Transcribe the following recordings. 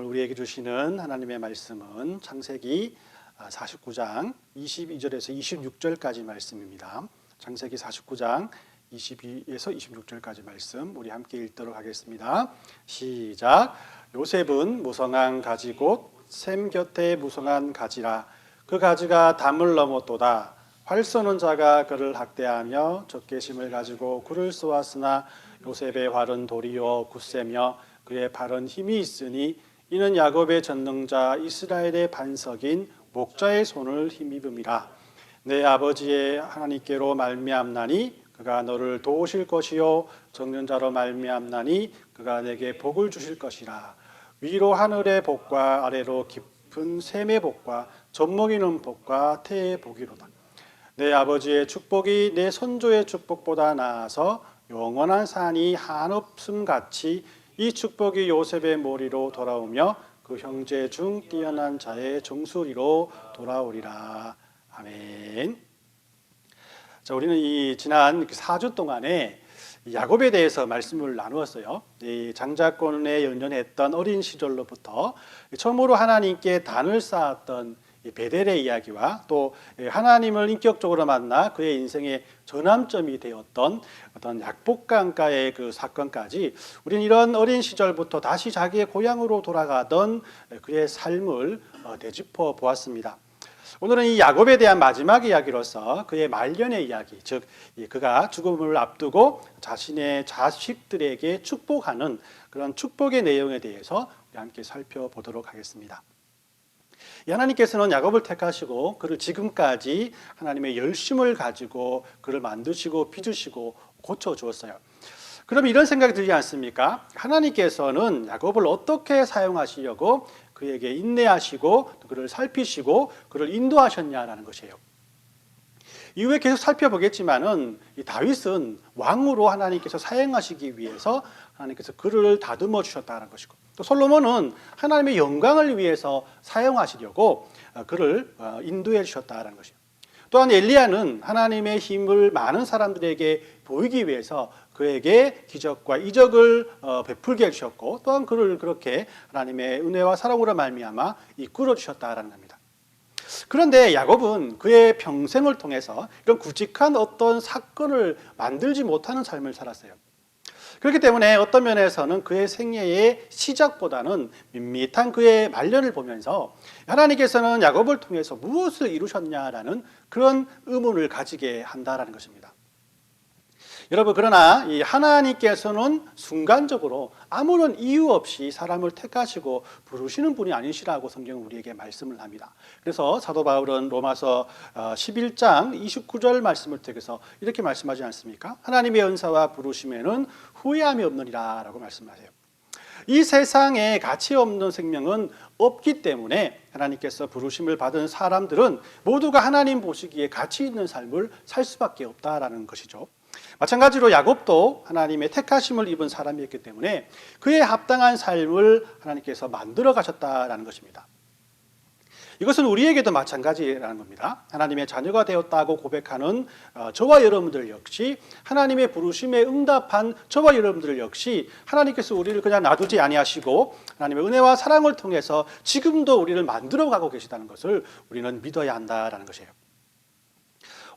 우리에게 주시는 하나님의 말씀은 창세기 49장 22절에서 26절까지 말씀입니다. 창세기 49장 22에서 26절까지 말씀 우리 함께 읽도록 하겠습니다. 시작. 요셉은 무성한 가지 곧 샘 곁에 무성한 가지라. 그 가지가 담을 넘었도다. 활 쏘는 자가 그를 학대하며 적개심을 가지고 굴을 쏘았으나 요셉의 활은 도리요 굳세며 그의 발은 힘이 있으니 이는 야곱의 전능자 이스라엘의 반석인 목자의 손을 힘입음이라. 내 아버지의 하나님께로 말미암나니 그가 너를 도우실 것이요 적는 자로 말미암나니 그가 내게 복을 주실 것이라. 위로 하늘의 복과 아래로 깊은 샘의 복과 젖먹이는 복과 태의 복이로다. 내 아버지의 축복이 내 선조의 축복보다 나아서 영원한 산이 한없음 같이 이 축복이 요셉의 머리로 돌아오며 그 형제 중 뛰어난 자의 정수리로 돌아오리라. 아멘. 자, 우리는 이 지난 4주 동안에 야곱에 대해서 말씀을 나누었어요. 이 장자권에 연연했던 어린 시절로부터 처음으로 하나님께 단을 쌓았던 베델의 이야기와 또 하나님을 인격적으로 만나 그의 인생의 전환점이 되었던 어떤 약복강가의 그 사건까지 우리는 이런 어린 시절부터 다시 자기의 고향으로 돌아가던 그의 삶을 되짚어 보았습니다. 오늘은 이 야곱에 대한 마지막 이야기로서 그의 말년의 이야기, 즉 그가 죽음을 앞두고 자신의 자식들에게 축복하는 그런 축복의 내용에 대해서 우리 함께 살펴보도록 하겠습니다. 하나님께서는 야곱을 택하시고 그를 지금까지 하나님의 열심을 가지고 그를 만드시고 빚으시고 고쳐주었어요. 그럼 이런 생각이 들지 않습니까? 하나님께서는 야곱을 어떻게 사용하시려고 그에게 인내하시고 그를 살피시고 그를 인도하셨냐라는 것이에요. 이후에 계속 살펴보겠지만은 이 다윗은 왕으로 하나님께서 사용하시기 위해서 하나님께서 그를 다듬어 주셨다는 것이고, 또 솔로몬은 하나님의 영광을 위해서 사용하시려고 그를 인도해 주셨다는 것이에요. 또한 엘리야는 하나님의 힘을 많은 사람들에게 보이기 위해서 그에게 기적과 이적을 베풀게 해주셨고, 또한 그를 그렇게 하나님의 은혜와 사랑으로 말미암아 이끌어 주셨다라는 겁니다. 그런데 야곱은 그의 평생을 통해서 이런 굵직한 어떤 사건을 만들지 못하는 삶을 살았어요. 그렇기 때문에 어떤 면에서는 그의 생애의 시작보다는 밋밋한 그의 말년을 보면서 하나님께서는 야곱을 통해서 무엇을 이루셨냐라는 그런 의문을 가지게 한다라는 것입니다. 여러분, 그러나 이 하나님께서는 순간적으로 아무런 이유 없이 사람을 택하시고 부르시는 분이 아니시라고 성경은 우리에게 말씀을 합니다. 그래서 사도 바울은 로마서 11장 29절 말씀을 통해서 이렇게 말씀하지 않습니까? 하나님의 은사와 부르심에는 후회함이 없느니라 라고 말씀하세요. 이 세상에 가치 없는 생명은 없기 때문에 하나님께서 부르심을 받은 사람들은 모두가 하나님 보시기에 가치 있는 삶을 살 수밖에 없다라는 것이죠. 마찬가지로 야곱도 하나님의 택하심을 입은 사람이었기 때문에 그에 합당한 삶을 하나님께서 만들어 가셨다라는 것입니다. 이것은 우리에게도 마찬가지라는 겁니다. 하나님의 자녀가 되었다고 고백하는 저와 여러분들 역시 하나님의 부르심에 응답한 저와 여러분들 역시 하나님께서 우리를 그냥 놔두지 아니하시고 하나님의 은혜와 사랑을 통해서 지금도 우리를 만들어 가고 계시다는 것을 우리는 믿어야 한다라는 것이에요.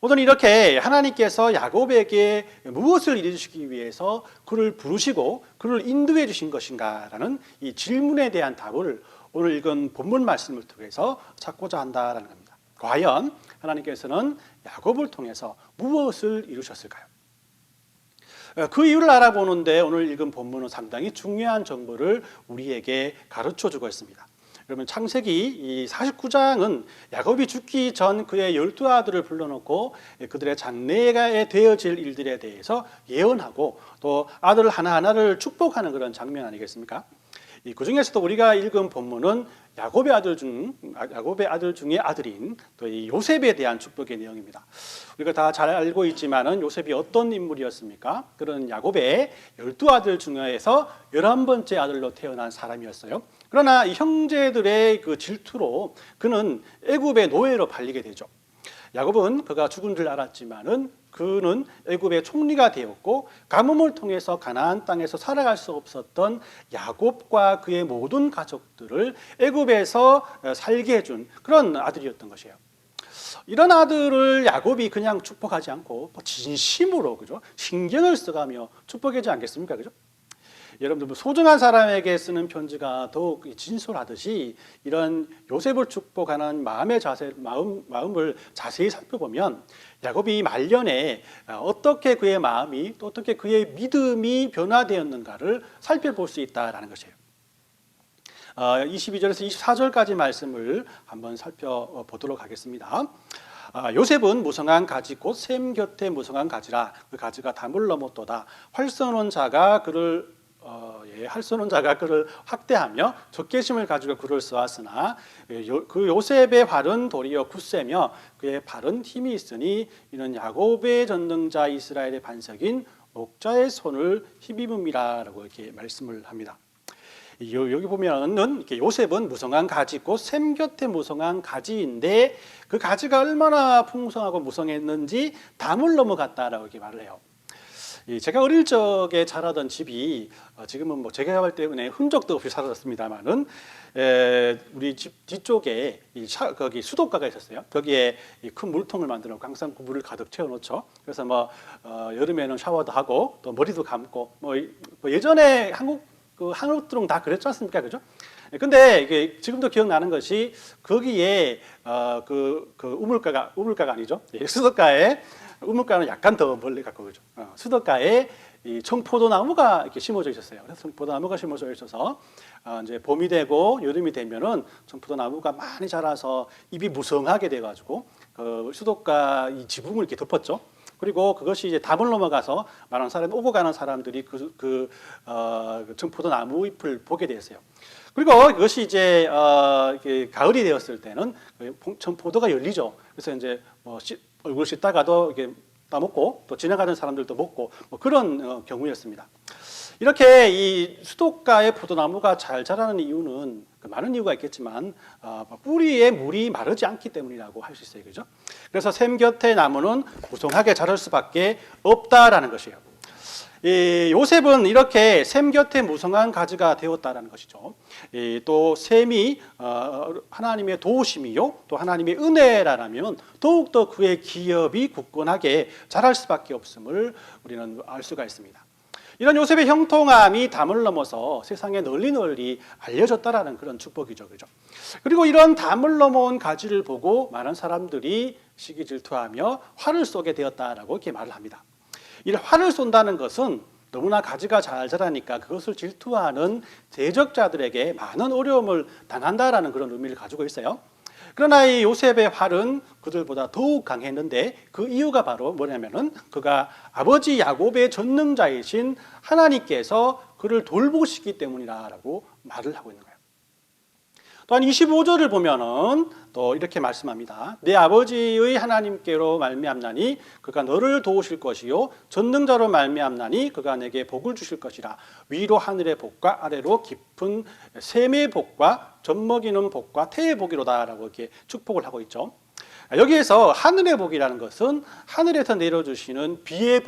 오늘 이렇게 하나님께서 야곱에게 무엇을 이루시기 위해서 그를 부르시고 그를 인도해 주신 것인가라는 이 질문에 대한 답을 오늘 읽은 본문 말씀을 통해서 찾고자 한다라는 겁니다. 과연 하나님께서는 야곱을 통해서 무엇을 이루셨을까요? 그 이유를 알아보는데 오늘 읽은 본문은 상당히 중요한 정보를 우리에게 가르쳐 주고 있습니다. 그러면 창세기 49장은 야곱이 죽기 전 그의 12아들을 불러놓고 그들의 장래에 되어질 일들에 대해서 예언하고 또 아들 하나하나를 축복하는 그런 장면 아니겠습니까? 그 중에서도 우리가 읽은 본문은 야곱의 아들 중에 아들인 또 이 요셉에 대한 축복의 내용입니다. 우리가 다 잘 알고 있지만은 요셉이 어떤 인물이었습니까? 그런 야곱의 12아들 중에서 11번째 아들로 태어난 사람이었어요. 그러나 이 형제들의 그 질투로 그는 애굽의 노예로 팔리게 되죠. 야곱은 그가 죽은 줄 알았지만은 그는 애굽의 총리가 되었고 가뭄을 통해서 가나안 땅에서 살아갈 수 없었던 야곱과 그의 모든 가족들을 애굽에서 살게 해준 그런 아들이었던 것이에요. 이런 아들을 야곱이 그냥 축복하지 않고 진심으로 그죠? 신경을 써가며 축복하지 않겠습니까? 그죠? 여러분들 소중한 사람에게 쓰는 편지가 더욱 진솔하듯이 이런 요셉을 축복하는 마음을 자세히 살펴보면 야곱이 말년에 어떻게 그의 마음이 또 어떻게 그의 믿음이 변화되었는가를 살펴볼 수 있다는 것이에요. 22절에서 24절까지 말씀을 한번 살펴보도록 하겠습니다. 요셉은 무성한 가지 곧 샘 곁에 무성한 가지라 그 가지가 담을 넘었도다. 활 쏘는 자가 그를 확대하며 적개심을 가지고 그를 쏘았으나 그 요셉의 활은 도리어 굳세며 그의 팔은 힘이 있으니 이는 야곱의 전능자 이스라엘의 반석인 목자의 손을 힘입음이라라고 이렇게 말씀을 합니다. 여기 보면은 이렇게 요셉은 무성한 가지 곧 샘 곁에 무성한 가지인데 그 가지가 얼마나 풍성하고 무성했는지 담을 넘어갔다라고 이렇게 말을 해요. 제가 어릴 적에 자라던 집이 지금은 뭐 재개발 때문에 흔적도 없이 사라졌습니다만은 우리 집 뒤쪽에 거기 수도가가 있었어요. 거기에 큰 물통을 만들어 항상 그 물을 가득 채워놓죠. 그래서 뭐 여름에는 샤워도 하고 또 머리도 감고 뭐 예전에 한옥들은 다 그랬지 않습니까, 그죠? 근데 이게 지금도 기억나는 것이 거기에 그 우물가가 아니죠. 수도가에 우물가는 약간 더 멀리 갖고 그죠. 수도가에 이 청포도 나무가 이렇게 심어져 있었어요. 그래서 청포도 나무가 심어져 있어서 이제 봄이 되고 여름이 되면은 청포도 나무가 많이 자라서 잎이 무성하게 돼가지고 그 수도가 이 지붕을 이렇게 덮었죠. 그리고 그것이 이제 담을 넘어가서 많은 사람 오고 가는 사람들이 그 청포도 나무 잎을 보게 되었어요. 그리고 그것이 이제 가을이 되었을 때는 청포도가 열리죠. 그래서 이제 뭐 얼굴 씻다가도 이렇게 따먹고 또 지나가는 사람들도 먹고 뭐 그런 경우였습니다. 이렇게 이 수도가의 포도나무가 잘 자라는 이유는 많은 이유가 있겠지만 뿌리에 물이 마르지 않기 때문이라고 할 수 있어요, 그죠? 그래서 샘 곁의 나무는 무성하게 자랄 수밖에 없다라는 것이에요. 요셉은 이렇게 샘 곁에 무성한 가지가 되었다라는 것이죠. 또 샘이 하나님의 도우심이요, 또 하나님의 은혜라면 더욱더 그의 기업이 굳건하게 자랄 수밖에 없음을 우리는 알 수가 있습니다. 이런 요셉의 형통함이 담을 넘어서 세상에 널리 알려졌다라는 그런 축복이죠, 그죠? 그리고 이런 담을 넘어온 가지를 보고 많은 사람들이 시기 질투하며 화를 쏘게 되었다라고 이렇게 말을 합니다. 이 화를 쏜다는 것은 너무나 가지가 잘 자라니까 그것을 질투하는 대적자들에게 많은 어려움을 당한다라는 그런 의미를 가지고 있어요. 그러나 이 요셉의 활은 그들보다 더욱 강했는데 그 이유가 바로 뭐냐면은 그가 아버지 야곱의 전능자이신 하나님께서 그를 돌보시기 때문이라고 말을 하고 있는 거예요. 또한 25절을 보면은 또 이렇게 말씀합니다. 내 아버지의 하나님께로 말미암나니 그가 너를 도우실 것이요 전능자로 말미암나니 그가 내게 복을 주실 것이라. 위로 하늘의 복과 아래로 깊은 샘의 복과 젖먹이는 복과 태의 복이로다라고 이렇게 축복을 하고 있죠. 여기에서 하늘의 복이라는 것은 하늘에서 내려주시는 비의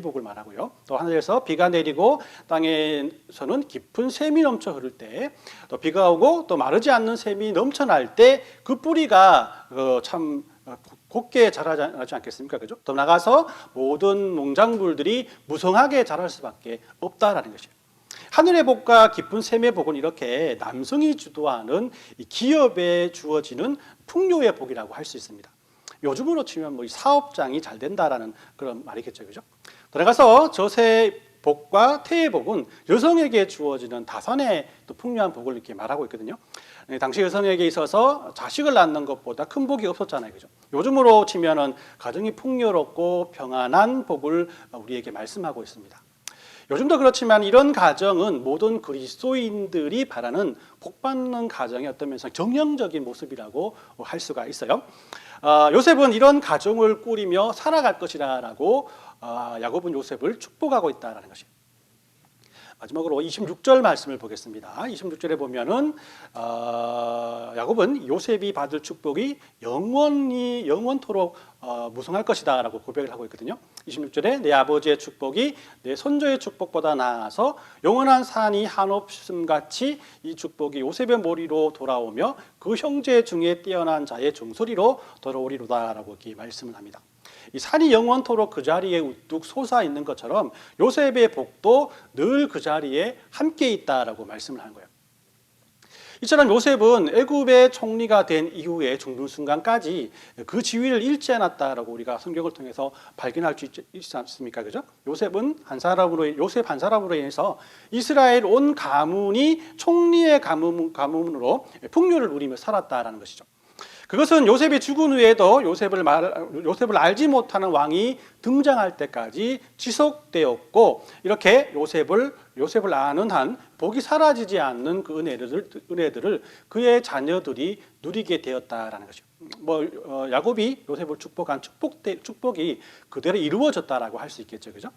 복을 말하고요. 또 하늘에서 비가 내리고 땅에서는 깊은 샘이 넘쳐 흐를 때, 또 비가 오고 또 마르지 않는 샘이 넘쳐날 때 그 뿌리가 참 곱게 자라지 않겠습니까? 그죠? 더 나가서 모든 농작물들이 무성하게 자랄 수밖에 없다라는 것이에요. 하늘의 복과 깊은 샘의 복은 이렇게 남성이 주도하는 기업에 주어지는 풍요의 복이라고 할 수 있습니다. 요즘으로 치면 뭐 사업장이 잘 된다라는 그런 말이겠죠, 그죠? 들어가서 젖의 복과 태의 복은 여성에게 주어지는 다산의 또 풍요한 복을 이렇게 말하고 있거든요. 당시 여성에게 있어서 자식을 낳는 것보다 큰 복이 없었잖아요, 그죠? 요즘으로 치면은 가정이 풍요롭고 평안한 복을 우리에게 말씀하고 있습니다. 요즘도 그렇지만 이런 가정은 모든 그리스도인들이 바라는 복받는 가정의 어떤 면에서 정형적인 모습이라고 할 수가 있어요. 요셉은 이런 가정을 꾸리며 살아갈 것이라고 야곱은 요셉을 축복하고 있다는 것입니다. 마지막으로 26절 말씀을 보겠습니다. 26절에 보면은 야곱은 요셉이 받을 축복이 영원토록 무성할 것이다라고 고백을 하고 있거든요. 26절에 내 아버지의 축복이 내 손자의 축복보다 나아서 영원한 산이 한없음 같이 이 축복이 요셉의 머리로 돌아오며 그 형제 중에 뛰어난 자의 종소리로 돌아오리로다라고 이렇게 말씀을 합니다. 이 산이 영원토록 그 자리에 우뚝 솟아 있는 것처럼 요셉의 복도 늘 그 자리에 함께 있다라고 말씀을 하는 거예요. 이처럼 요셉은 애굽의 총리가 된 이후에 죽는 순간까지 그 지위를 잃지 않았다라고 우리가 성경을 통해서 발견할 수 있지 않습니까? 그죠? 요셉 한 사람으로 인해서 이스라엘 온 가문이 총리의 가문으로 풍요를 누리며 살았다라는 것이죠. 그것은 요셉이 죽은 후에도 요셉을 알지 못하는 왕이 등장할 때까지 지속되었고, 이렇게 요셉을 아는 한 복이 사라지지 않는 그 은혜들을 그의 자녀들이 누리게 되었다라는 것이죠. 야곱이 요셉을 축복한 축복이 그대로 이루어졌다라고 할 수 있겠죠, 그죠?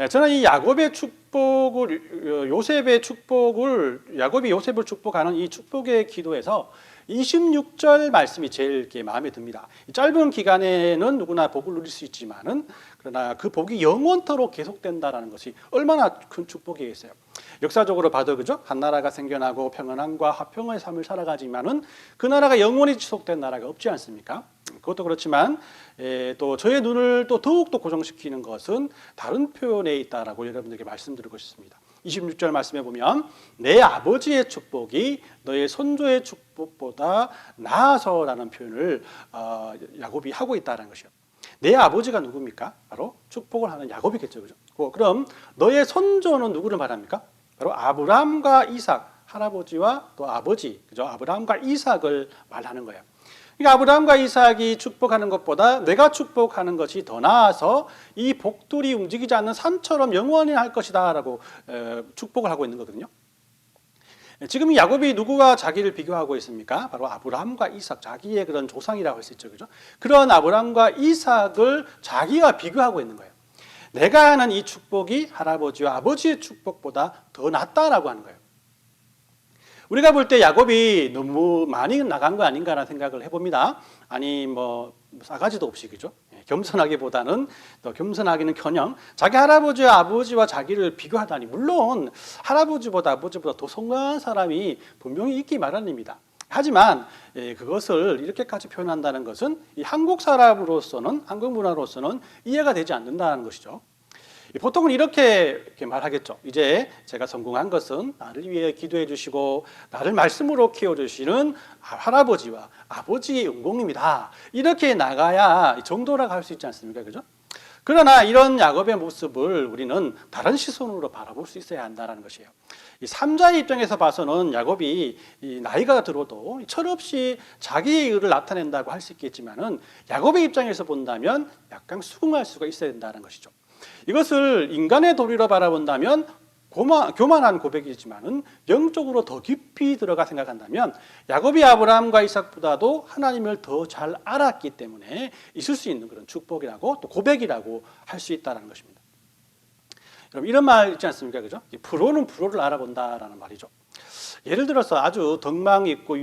저는 이 야곱이 요셉을 축복하는 이 축복의 기도에서 26절 말씀이 제일 마음에 듭니다. 짧은 기간에는 누구나 복을 누릴 수 있지만은, 그러나 그 복이 영원토록 계속된다라는 것이 얼마나 큰 축복이겠어요. 역사적으로 봐도 그죠? 한 나라가 생겨나고 평안함과 화평의 삶을 살아가지만은 그 나라가 영원히 지속된 나라가 없지 않습니까? 그것도 그렇지만 또 저의 눈을 또 더욱더 고정시키는 것은 다른 표현에 있다라고 여러분들에게 말씀드리고 싶습니다. 26절 말씀에 보면 내 아버지의 축복이 너의 손조의 축복보다 나아서라는 표현을 야곱이 하고 있다는 것이요. 내 아버지가 누굽니까? 바로 축복을 하는 야곱이겠죠, 그죠? 그럼 너의 손조는 누구를 말합니까? 바로 아브라함과 이삭, 할아버지와 또 아버지, 그죠? 아브라함과 이삭을 말하는 거예요. 그러니까 아브라함과 이삭이 축복하는 것보다 내가 축복하는 것이 더 나아서 이 복들이 움직이지 않는 산처럼 영원히 할 것이다라고 축복을 하고 있는 거거든요. 지금 야곱이 누구와 자기를 비교하고 있습니까? 바로 아브라함과 이삭, 자기의 그런 조상이라고 할 수 있죠, 그죠? 그런 아브라함과 이삭을 자기와 비교하고 있는 거예요. 내가 하는 이 축복이 할아버지와 아버지의 축복보다 더 낫다라고 하는 거예요. 우리가 볼 때 야곱이 너무 많이 나간 거 아닌가라는 생각을 해봅니다. 아니 싸가지도 없이, 그죠? 겸손하기보다는, 또 겸손하기는커녕 자기 할아버지와 아버지와 자기를 비교하다니, 물론 할아버지보다 아버지보다 더 성공한 사람이 분명히 있기 마련입니다. 하지만 그것을 이렇게까지 표현한다는 것은 이 한국 사람으로서는, 한국 문화로서는 이해가 되지 않는다는 것이죠. 보통은 이렇게 말하겠죠. 이제 제가 성공한 것은 나를 위해 기도해 주시고 나를 말씀으로 키워주시는 할아버지와 아버지의 은공입니다. 이렇게 나가야 정도라고 할 수 있지 않습니까? 그죠? 그러나 이런 야곱의 모습을 우리는 다른 시선으로 바라볼 수 있어야 한다는 것이에요. 이 삼자의 입장에서 봐서는 야곱이 나이가 들어도 철없이 자기의 의를 나타낸다고 할 수 있겠지만은, 야곱의 입장에서 본다면 약간 수긍할 수가 있어야 된다는 것이죠. 이것을 인간의 도리로 바라본다면 교만한 고백이지만은 영적으로 더 깊이 들어가 생각한다면 야곱이 아브라함과 이삭보다도 하나님을 더 잘 알았기 때문에 있을 수 있는 그런 축복이라고 또 고백이라고 할 수 있다는 것입니다. 여러분, 이런 말 있지 않습니까? 그죠? 프로는 프로를 알아본다라는 말이죠. 예를 들어서 아주 덕망 있고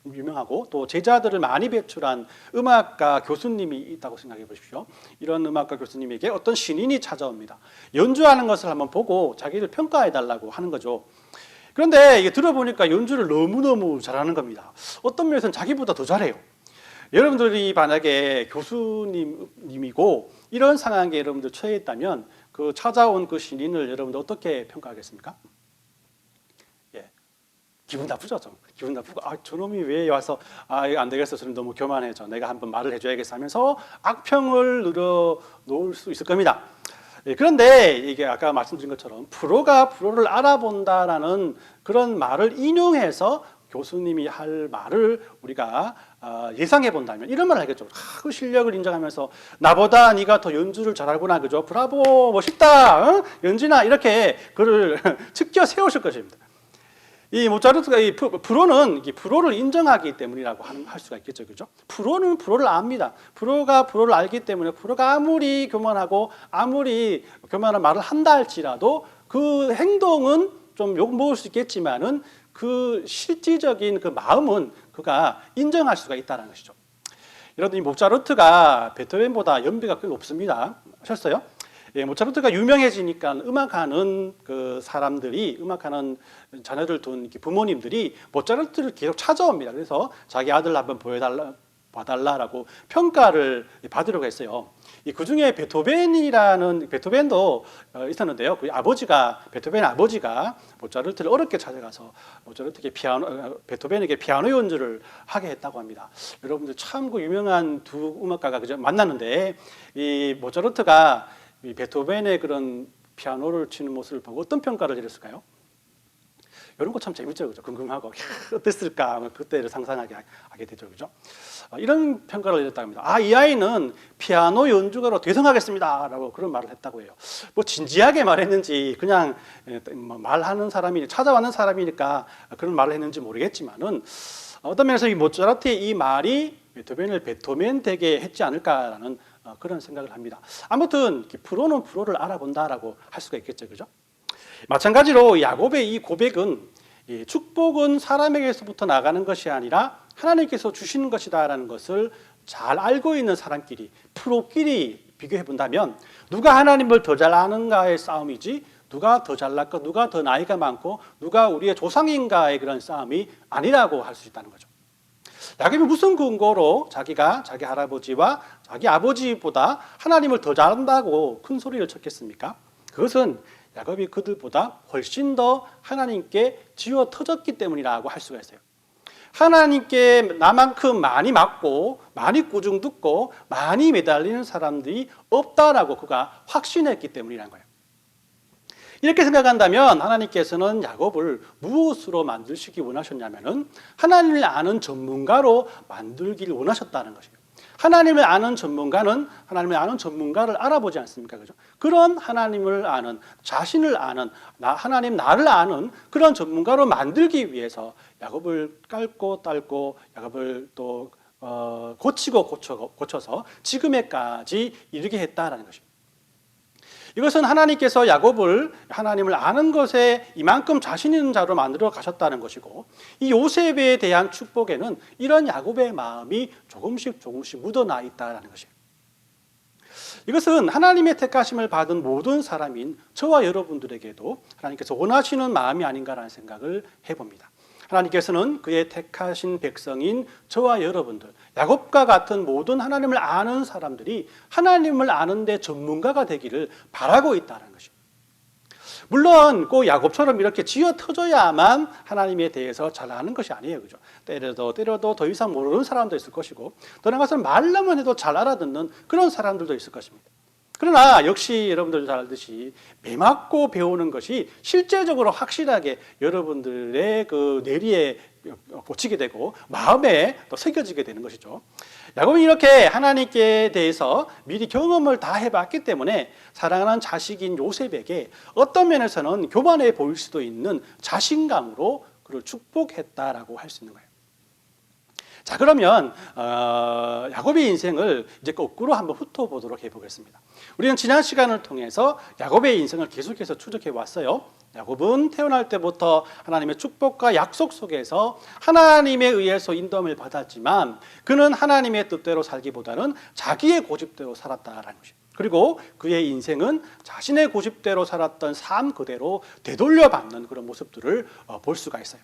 유명하고 또 제자들을 많이 배출한 음악가 교수님이 있다고 생각해 보십시오. 이런 음악가 교수님에게 어떤 신인이 찾아옵니다. 연주하는 것을 한번 보고 자기를 평가해 달라고 하는 거죠. 그런데 이게 들어보니까 연주를 너무너무 잘하는 겁니다. 어떤 면에서는 자기보다 더 잘해요. 여러분들이 만약에 교수님이고 이런 상황에 여러분들 처해 있다면 그 찾아온 그 신인을 여러분들 어떻게 평가하겠습니까? 기분 나쁘죠, 좀. 기분 나쁘고, 저놈이 왜 와서, 이거 안 되겠어. 저는 너무 교만해져. 내가 한번 말을 해줘야겠어 하면서 악평을 늘어놓을 수 있을 겁니다. 그런데 이게 아까 말씀드린 것처럼 프로가 프로를 알아본다라는 그런 말을 인용해서 교수님이 할 말을 우리가 예상해 본다면 이런 말을 하겠죠. 그 실력을 인정하면서 나보다 네가 더 연주를 잘하구나, 그죠? 브라보, 멋있다, 연진아, 이렇게 그를 측겨 세우실 것입니다. 이 모차르트가 이 프로는 프로를 인정하기 때문이라고 할 수가 있겠죠, 그죠? 프로는 프로를 압니다. 프로가 프로를 알기 때문에 프로가 아무리 교만하고 아무리 교만한 말을 한다 할지라도 그 행동은 좀 욕먹을 수 있겠지만은 그 실질적인 그 마음은 그가 인정할 수가 있다는 것이죠. 여러분, 이 모차르트가 베토벤보다 연배가 꽤 높습니다. 아셨어요? 예, 모차르트가 유명해지니까 음악하는 그 사람들이, 음악하는 자녀를 둔 부모님들이 모차르트를 계속 찾아옵니다. 그래서 자기 아들 한번 봐달라라고 평가를 받으려고 했어요. 그 중에 베토벤도 있었는데요. 그 아버지가, 베토벤의 아버지가 모차르트를 어렵게 찾아가서 베토벤에게 피아노 연주를 하게 했다고 합니다. 여러분들 참 그 유명한 두 음악가가 그저 만났는데, 이 모차르트가 이 베토벤의 그런 피아노를 치는 모습을 보고 어떤 평가를 내렸을까요? 이런 거 참 재밌죠, 그죠? 궁금하고 어땠을까? 그때를 상상하게 하게 되죠, 그죠? 이런 평가를 내렸다고 합니다. 이 아이는 피아노 연주가로 대성하겠습니다라고 그런 말을 했다고 해요. 뭐 진지하게 말했는지 그냥 말하는 사람이 찾아왔는 사람이니까 그런 말을 했는지 모르겠지만은 어떤 면에서 이 모차르트의 이 말이 베토벤을 베토벤 되게 했지 않을까라는 그런 생각을 합니다. 아무튼 프로는 프로를 알아본다라고 할 수가 있겠죠, 그죠? 마찬가지로 야곱의 이 고백은, 축복은 사람에게서부터 나가는 것이 아니라 하나님께서 주시는 것이다라는 것을 잘 알고 있는 사람끼리, 프로끼리 비교해 본다면 누가 하나님을 더 잘 아는가의 싸움이지, 누가 더 잘났고 누가 더 나이가 많고 누가 우리의 조상인가의 그런 싸움이 아니라고 할 수 있다는 거죠. 야곱이 무슨 근거로 자기가 자기 할아버지와 자기 아버지보다 하나님을 더 잘한다고 큰 소리를 쳤겠습니까? 그것은 야곱이 그들보다 훨씬 더 하나님께 지어 터졌기 때문이라고 할 수가 있어요. 하나님께 나만큼 많이 맞고 많이 꾸중 듣고 많이 매달리는 사람들이 없다라고 그가 확신했기 때문이라는 거예요. 이렇게 생각한다면 하나님께서는 야곱을 무엇으로 만드시기 원하셨냐면은 하나님을 아는 전문가로 만들기를 원하셨다는 것이에요. 하나님을 아는 전문가는 하나님을 아는 전문가를 알아보지 않습니까? 그죠? 그런 하나님을 아는, 자신을 아는, 하나님 나를 아는 그런 전문가로 만들기 위해서 야곱을 깔고 딸고 야곱을 또 고치고 고쳐서 지금에까지 이르게 했다라는 것입니다. 이것은 하나님께서 야곱을 하나님을 아는 것에 이만큼 자신 있는 자로 만들어 가셨다는 것이고, 이 요셉에 대한 축복에는 이런 야곱의 마음이 조금씩 묻어나 있다는 것이에요. 이것은 하나님의 택하심을 받은 모든 사람인 저와 여러분들에게도 하나님께서 원하시는 마음이 아닌가라는 생각을 해봅니다. 하나님께서는 그의 택하신 백성인 저와 여러분들, 야곱과 같은 모든 하나님을 아는 사람들이 하나님을 아는 데 전문가가 되기를 바라고 있다는 것입니다. 물론 꼭 야곱처럼 이렇게 지어 터져야만 하나님에 대해서 잘 아는 것이 아니에요, 그죠? 때려도 더 이상 모르는 사람도 있을 것이고, 더 나아가서는 말로만 해도 잘 알아듣는 그런 사람들도 있을 것입니다. 그러나 역시 여러분들 잘 알듯이 매맞고 배우는 것이 실제적으로 확실하게 여러분들의 그 뇌리에 꽂히게 되고 마음에 또 새겨지게 되는 것이죠. 야곱은 이렇게 하나님께 대해서 미리 경험을 다 해봤기 때문에 사랑하는 자식인 요셉에게 어떤 면에서는 교만해 보일 수도 있는 자신감으로 그를 축복했다라고 할 수 있는 거예요. 자, 그러면 야곱의 인생을 이제 거꾸로 한번 훑어보도록 해보겠습니다. 우리는 지난 시간을 통해서 야곱의 인생을 계속해서 추적해 왔어요. 야곱은 태어날 때부터 하나님의 축복과 약속 속에서 하나님에 의해서 인도함을 받았지만 그는 하나님의 뜻대로 살기보다는 자기의 고집대로 살았다라는 것입니다. 그리고 그의 인생은 자신의 고집대로 살았던 삶 그대로 되돌려받는 그런 모습들을 볼 수가 있어요.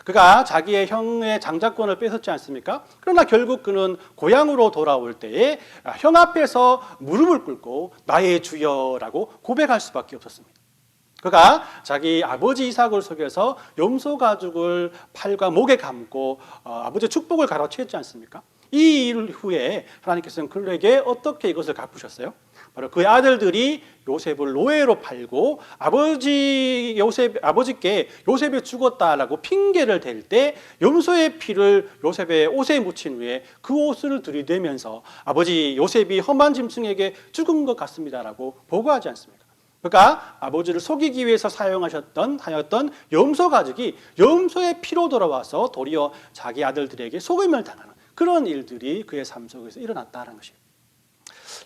그가 자기의 형의 장자권을 뺏었지 않습니까? 그러나 결국 그는 고향으로 돌아올 때에 형 앞에서 무릎을 꿇고 나의 주여라고 고백할 수밖에 없었습니다. 그가 자기 아버지 이삭을 속여서 염소 가죽을 팔과 목에 감고 아버지의 축복을 가로채었지 않습니까? 이 일 후에 하나님께서는 그에게 어떻게 이것을 갚으셨어요? 바로 그의 아들들이 요셉을 노예로 팔고 아버지께 요셉이 죽었다라고 핑계를 댈 때 염소의 피를 요셉의 옷에 묻힌 후에 그 옷을 들이대면서 아버지 요셉이 험한 짐승에게 죽은 것 같습니다라고 보고하지 않습니까? 그러니까 아버지를 속이기 위해서 하였던 염소 가족이 염소의 피로 돌아와서 도리어 자기 아들들에게 속임을 당하는 그런 일들이 그의 삶 속에서 일어났다는 것이에요.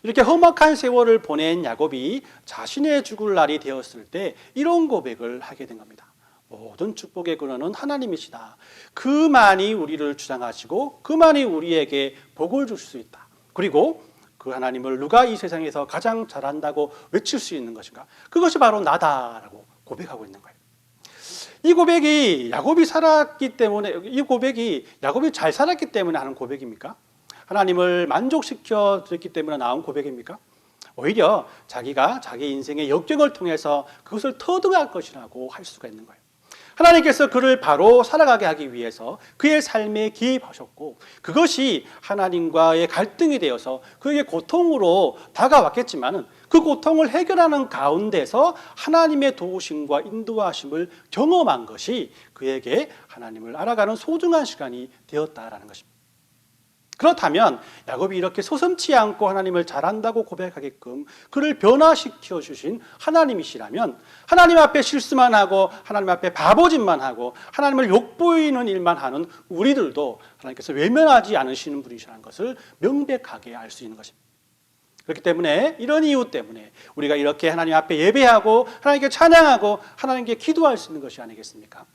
이렇게 험악한 세월을 보낸 야곱이 자신의 죽을 날이 되었을 때 이런 고백을 하게 된 겁니다. 모든 축복의 근원은 하나님이시다. 그만이 우리를 주장하시고 그만이 우리에게 복을 줄 수 있다. 그리고 그 하나님을 누가 이 세상에서 가장 잘한다고 외칠 수 있는 것인가? 그것이 바로 나다라고 고백하고 있는 거예요. 이 고백이 야곱이 살았기 때문에, 이 고백이 야곱이 잘 살았기 때문에 하는 고백입니까? 하나님을 만족시켜 드렸기 때문에 나온 고백입니까? 오히려 자기가 자기 인생의 역경을 통해서 그것을 터득할 것이라고 할 수가 있는 거예요. 하나님께서 그를 바로 살아가게 하기 위해서 그의 삶에 개입하셨고 그것이 하나님과의 갈등이 되어서 그에게 고통으로 다가왔겠지만 그 고통을 해결하는 가운데서 하나님의 도우심과 인도하심을 경험한 것이 그에게 하나님을 알아가는 소중한 시간이 되었다라는 것입니다. 그렇다면 야곱이 이렇게 서슴지 않고 하나님을 잘한다고 고백하게끔 그를 변화시켜 주신 하나님이시라면 하나님 앞에 실수만 하고 하나님 앞에 바보짓만 하고 하나님을 욕보이는 일만 하는 우리들도 하나님께서 외면하지 않으시는 분이시라는 것을 명백하게 알 수 있는 것입니다. 그렇기 때문에 이런 이유 때문에 우리가 이렇게 하나님 앞에 예배하고 하나님께 찬양하고 하나님께 기도할 수 있는 것이 아니겠습니까?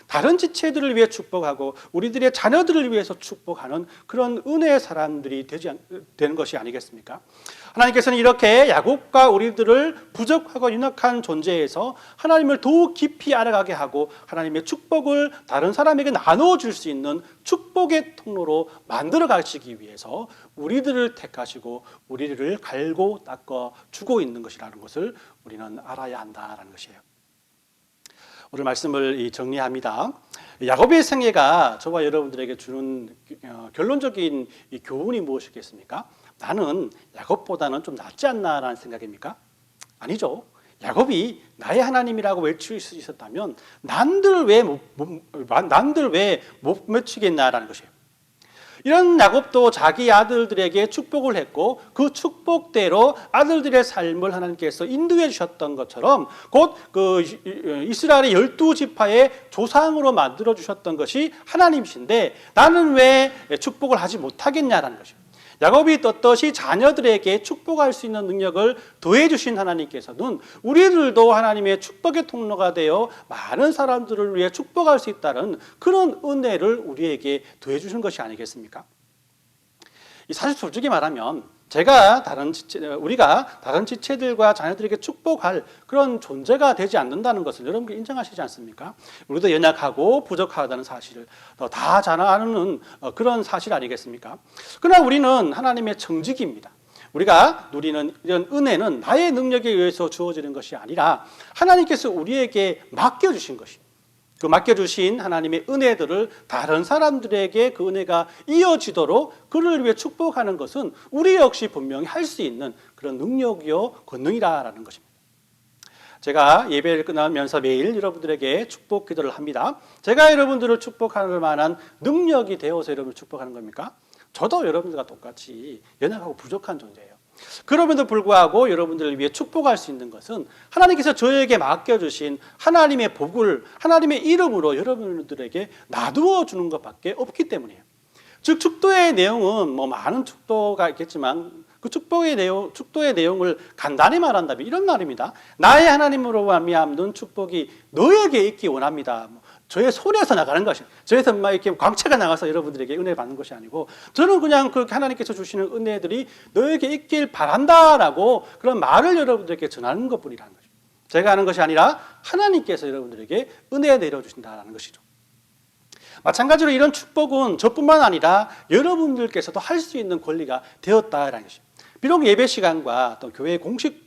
다른 지체들을 위해 축복하고 우리들의 자녀들을 위해서 축복하는 그런 은혜의 사람들이 되는 것이 아니겠습니까? 하나님께서는 이렇게 야곱과 우리들을 부족하고 연약한 존재에서 하나님을 더욱 깊이 알아가게 하고 하나님의 축복을 다른 사람에게 나누어 줄 수 있는 축복의 통로로 만들어 가시기 위해서 우리들을 택하시고 우리를 갈고 닦아 주고 있는 것이라는 것을 우리는 알아야 한다는 것이에요. 오늘 말씀을 정리합니다. 야곱의 생애가 저와 여러분들에게 주는 결론적인 교훈이 무엇이겠습니까? 나는 야곱보다는 좀 낫지 않나라는 생각입니까? 아니죠. 야곱이 나의 하나님이라고 외칠 수 있었다면 난들 왜 못 외치겠나라는 것이에요. 이런 야곱도 자기 아들들에게 축복을 했고 그 축복대로 아들들의 삶을 하나님께서 인도해 주셨던 것처럼 곧 그 이스라엘의 12지파의 조상으로 만들어 주셨던 것이 하나님이신데 나는 왜 축복을 하지 못하겠냐라는 것이죠. 야곱이 떳떳이 자녀들에게 축복할 수 있는 능력을 더해 주신 하나님께서는 우리들도 하나님의 축복의 통로가 되어 많은 사람들을 위해 축복할 수 있다는 그런 은혜를 우리에게 더해 주신 것이 아니겠습니까? 사실 솔직히 말하면 우리가 다른 지체들과 자녀들에게 축복할 그런 존재가 되지 않는다는 것을 여러분께 인정하시지 않습니까? 우리도 연약하고 부족하다는 사실을 다 잘 아는 그런 사실 아니겠습니까? 그러나 우리는 하나님의 청지기입니다. 우리가 누리는 이런 은혜는 나의 능력에 의해서 주어지는 것이 아니라 하나님께서 우리에게 맡겨주신 것입니다. 그 맡겨주신 하나님의 은혜들을 다른 사람들에게 그 은혜가 이어지도록 그를 위해 축복하는 것은 우리 역시 분명히 할 수 있는 그런 능력이요 권능이라는 것입니다. 제가 예배를 끝나면서 매일 여러분들에게 축복 기도를 합니다. 제가 여러분들을 축복할 만한 능력이 되어서 여러분을 축복하는 겁니까? 저도 여러분들과 똑같이 연약하고 부족한 존재예요. 그럼에도 불구하고 여러분들을 위해 축복할 수 있는 것은 하나님께서 저에게 맡겨주신 하나님의 복을 하나님의 이름으로 여러분들에게 놔두어 주는 것밖에 없기 때문이에요. 즉 축도의 내용은 많은 축도가 있겠지만 그 축도의 내용을 간단히 말한다면 이런 말입니다. 나의 하나님으로 말미암는 축복이 너에게 있기 원합니다. 저의 손에서 나가는 것이 저에서 막 이렇게 광채가 나가서 여러분들에게 은혜 받는 것이 아니고 저는 그냥 그 하나님께서 주시는 은혜들이 너에게 있길 바란다라고 그런 말을 여러분들에게 전하는 것뿐이라는 거죠. 제가 하는 것이 아니라 하나님께서 여러분들에게 은혜 내려주신다는 것이죠. 마찬가지로 이런 축복은 저뿐만 아니라 여러분들께서도 할 수 있는 권리가 되었다라는 것입니다. 비록 예배 시간과 또 교회 공식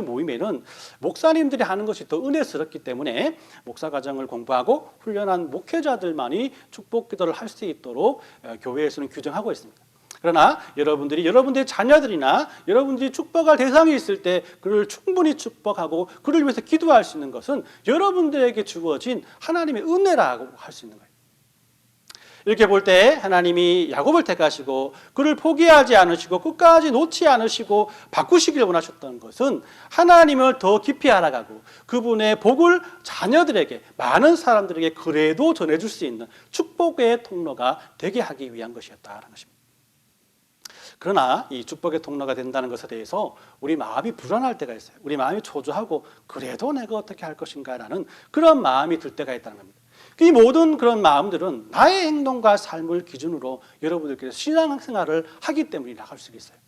모임에는 목사님들이 하는 것이 더 은혜스럽기 때문에 목사 과정을 공부하고 훈련한 목회자들만이 축복 기도를 할 수 있도록 교회에서는 규정하고 있습니다. 그러나 여러분들의 자녀들이나 여러분들이 축복할 대상이 있을 때 그를 충분히 축복하고 그를 위해서 기도할 수 있는 것은 여러분들에게 주어진 하나님의 은혜라고 할 수 있는 거예요. 이렇게 볼 때 하나님이 야곱을 택하시고 그를 포기하지 않으시고 끝까지 놓지 않으시고 바꾸시길 원하셨던 것은 하나님을 더 깊이 알아가고 그분의 복을 자녀들에게, 많은 사람들에게 그래도 전해줄 수 있는 축복의 통로가 되게 하기 위한 것이었다는 것입니다. 그러나 이 축복의 통로가 된다는 것에 대해서 우리 마음이 불안할 때가 있어요. 우리 마음이 초조하고 그래도 내가 어떻게 할 것인가라는 그런 마음이 들 때가 있다는 겁니다. 이 모든 그런 마음들은 나의 행동과 삶을 기준으로 여러분들께서 신앙생활을 하기 때문에 나갈 수 있어요.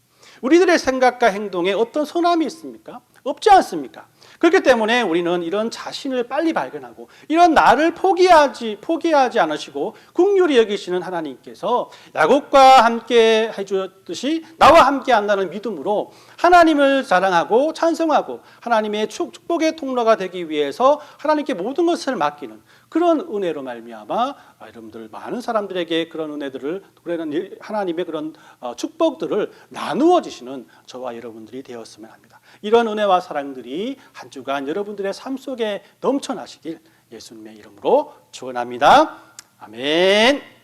우리들의 생각과 행동에 어떤 선함이 있습니까? 없지 않습니까? 그렇기 때문에 우리는 이런 자신을 빨리 발견하고 이런 나를 포기하지 않으시고 긍휼히 여기시는 하나님께서 야곱과 함께 해주셨듯이 나와 함께 한다는 믿음으로 하나님을 자랑하고 찬송하고 하나님의 축복의 통로가 되기 위해서 하나님께 모든 것을 맡기는 그런 은혜로 말미암아 여러분들 많은 사람들에게 그런 은혜들을, 하나님의 그런 축복들을 나누어 주시는 저와 여러분들이 되었으면 합니다. 이런 은혜와 사랑들이 한 주간 여러분들의 삶 속에 넘쳐나시길 예수님의 이름으로 축원합니다. 아멘.